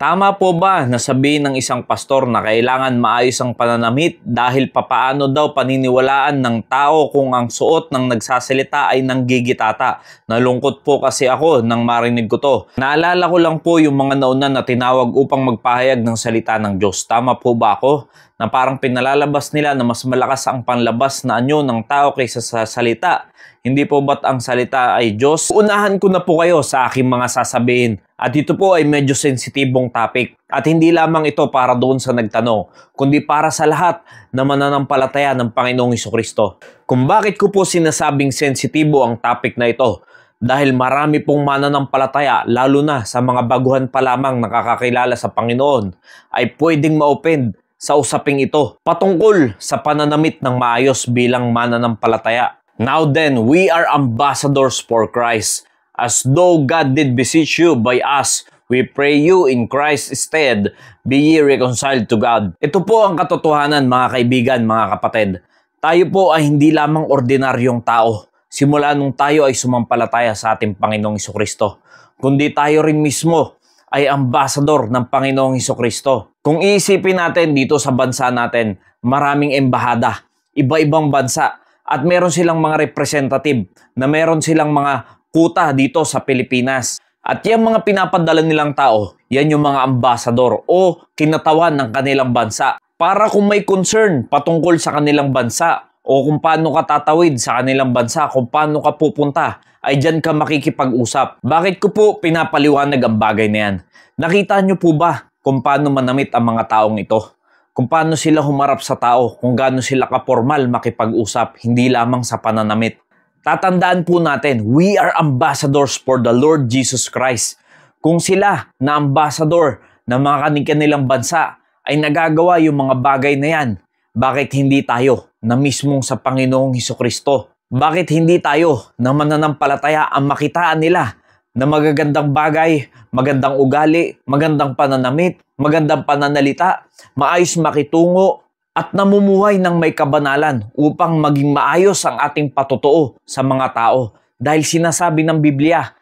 Tama po ba na sabihin ng isang pastor na kailangan maayos ang pananamit dahil papaano daw paniniwalaan ng tao kung ang suot ng nagsasalita ay nanggigitata? Nalungkot po kasi ako nang marinig ko to. Naalala ko lang po yung mga nauna na tinawag upang magpahayag ng salita ng Diyos. Tama po ba ako? Na parang pinalalabas nila na mas malakas ang panlabas na anyo ng tao kaysa sa salita. Hindi po ba't ang salita ay Diyos? Unahan ko na po kayo sa aking mga sasabihin. At ito po ay medyo sensitibong topic. At hindi lamang ito para doon sa nagtanong, kundi para sa lahat na mananampalataya ng Panginoong Hesukristo. Kung bakit ko po sinasabing sensitibo ang topic na ito? Dahil marami pong mananampalataya, lalo na sa mga baguhan pa lamang nakakakilala sa Panginoon, ay pwedeng ma-offend sa usaping ito patungkol sa pananamit ng maayos bilang mananampalataya. Now then, we are ambassadors for Christ. As though God did beseech you by us, we pray you in Christ's stead, be ye reconciled to God. Ito po ang katotohanan, mga kaibigan, mga kapatid. Tayo po ay hindi lamang ordinaryong tao, simula nung tayo ay sumampalataya sa ating Panginoong Hesukristo, kundi tayo rin mismo ay ambassador ng Panginoong Hesukristo. Kung iisipin natin dito sa bansa natin, maraming embahada, iba-ibang bansa, at meron silang mga representative na meron silang mga kuta dito sa Pilipinas. At yung mga pinapadala nilang tao, yan yung mga ambassador o kinatawan ng kanilang bansa. Para kung may concern patungkol sa kanilang bansa o kung paano ka tatawid sa kanilang bansa, kung paano ka pupunta, ay dyan ka makikipag-usap. Bakit ko po pinapaliwanag ang bagay na yan? Nakita nyo po ba kung paano manamit ang mga taong ito? Kung paano sila humarap sa tao, kung gaano sila kapormal makipag-usap, hindi lamang sa pananamit. Tatandaan po natin, we are ambassadors for the Lord Jesus Christ. Kung sila na ambassador ng mga kanilang bansa ay nagagawa yung mga bagay na yan, bakit hindi tayo na mismong sa Panginoong Hesukristo? Bakit hindi tayo na mananampalataya ang makitaan nila na magagandang bagay, magandang ugali, magandang pananamit, magandang pananalita, maayos makitungo, at namumuhay ng may kabanalan upang maging maayos ang ating patotoo sa mga tao. Dahil sinasabi ng Biblia,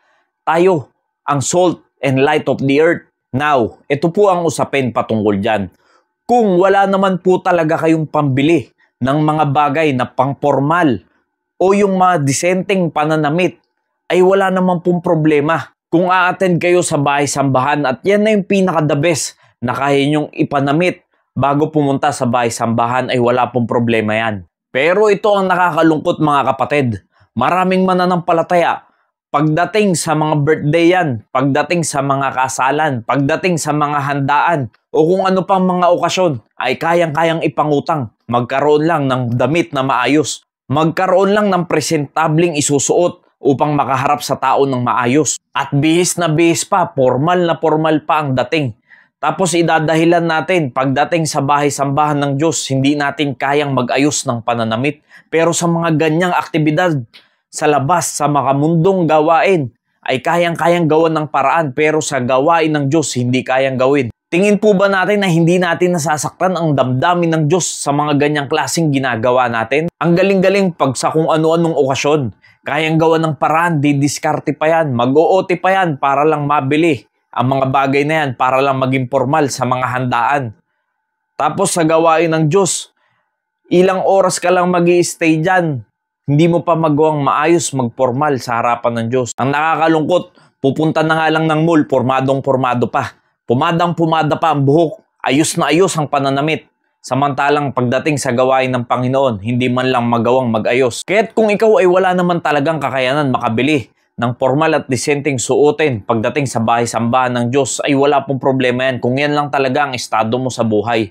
tayo ang salt and light of the earth. Now, ito po ang usapin patungkol dyan. Kung wala naman po talaga kayong pambili ng mga bagay na pangpormal o yung mga disenteng pananamit, ay wala naman pong problema. Kung a-attend kayo sa bahay-sambahan at yan na yung pinaka-the best na kaya nyong ipanamit bago pumunta sa bahay-sambahan, ay wala pong problema yan. Pero ito ang nakakalungkot, mga kapatid. Maraming mananampalataya, pagdating sa mga birthday yan, pagdating sa mga kasalan, pagdating sa mga handaan, o kung ano pang mga okasyon, ay kayang-kayang ipangutang. Magkaroon lang ng damit na maayos. Magkaroon lang ng presentabling isusuot upang makaharap sa tao ng maayos. At bihis na bihis pa, formal na formal pa ang dating. Tapos idadahilan natin, pagdating sa bahay-sambahan ng Diyos, hindi natin kayang mag-ayos ng pananamit. Pero sa mga ganyang aktibidad, sa labas, sa makamundong gawain, ay kayang-kayang gawan ng paraan. Pero sa gawain ng Diyos, hindi kayang gawin. Tingin po ba natin na hindi natin nasasaktan ang damdamin ng Diyos sa mga ganyang klaseng ginagawa natin? Ang galing-galing pag sa kung ano-anong okasyon, kayang gawa ng paraan, didiskarte pa yan, mag-OOT pa yan para lang mabili ang mga bagay na yan, para lang maging formal sa mga handaan. Tapos sa gawain ng Diyos, ilang oras ka lang mag-i-stay dyan, hindi mo pa magawang maayos, mag-formal sa harapan ng Diyos. Ang nakakalungkot, pupunta na nga lang ng mall, pormadong-pormado pa. Pumadang-pumada pa ang buhok, ayos na ayos ang pananamit. Samantalang pagdating sa gawain ng Panginoon, hindi man lang magawang mag-ayos. Kaya't kung ikaw ay wala naman talagang kakayanan makabili ng formal at disenteng suotin pagdating sa bahay-sambahan ng Diyos, ay wala pong problema yan kung yan lang talaga ang estado mo sa buhay.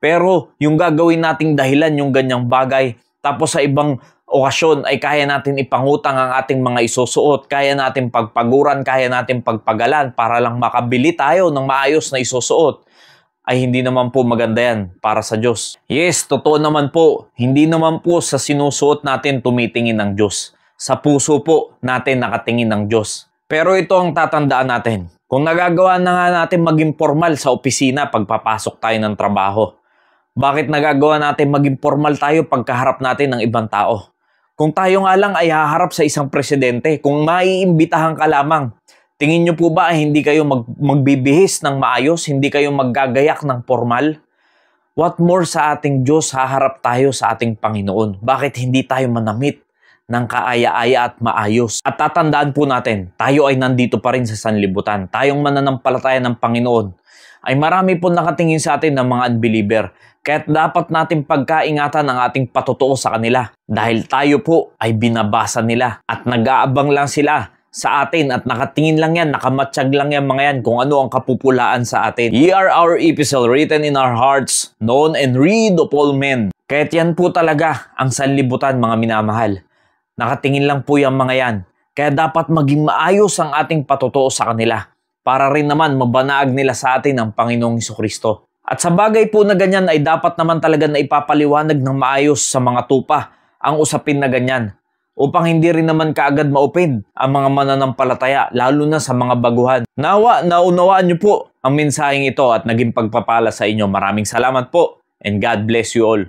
Pero yung gagawin nating dahilan yung ganyang bagay, tapos sa ibang okasyon ay kaya natin ipangutang ang ating mga isusuot, kaya natin pagpaguran, kaya natin pagpagalan para lang makabili tayo ng maayos na isusuot, ay hindi naman po maganda yan para sa Diyos. Yes, totoo naman po, hindi naman po sa sinusuot natin tumitingin ng Diyos. Sa puso po natin nakatingin ng Diyos. Pero ito ang tatandaan natin. Kung nagagawa na nga natin maging formal sa opisina pagpapasok tayo ng trabaho, bakit nagagawa natin maging formal tayo pagkaharap natin ng ibang tao? Kung tayo nga lang ay haharap sa isang presidente, kung maiimbitahan ka lamang Tingin nyo po ba ay hindi kayo magbibihis ng maayos, hindi kayo maggagayak ng formal? What more sa ating Diyos, haharap tayo sa ating Panginoon? Bakit hindi tayo manamit ng kaaya-aya at maayos? At tatandaan po natin, tayo ay nandito pa rin sa sanlibutan. Tayong mananampalataya ng Panginoon ay marami po nakatingin sa atin ng mga unbeliever. Kaya't dapat natin pagkaingatan ang ating patotoo sa kanila. Dahil tayo po ay binabasa nila at nag-aabang lang sila sa atin at nakatingin lang yan, nakamatsyag lang yan mga yan kung ano ang kapupulaan sa atin. Ye are our epistle written in our hearts, known and read of all men. Kaya't yan po talaga ang sanlibutan mga minamahal. Nakatingin lang po yung mga yan. Kaya dapat maging maayos ang ating patotoo sa kanila para rin naman mabanaag nila sa atin ang Panginoong Jesucristo. At sa bagay po na ganyan ay dapat naman talaga na ipapaliwanag ng maayos sa mga tupa ang usapin na ganyan upang hindi rin naman kaagad ma-open ang mga mananampalataya lalo na sa mga baguhan. Nawa, naunawaan niyo po ang mensaheng ito at naging pagpapala sa inyo. Maraming salamat po and God bless you all.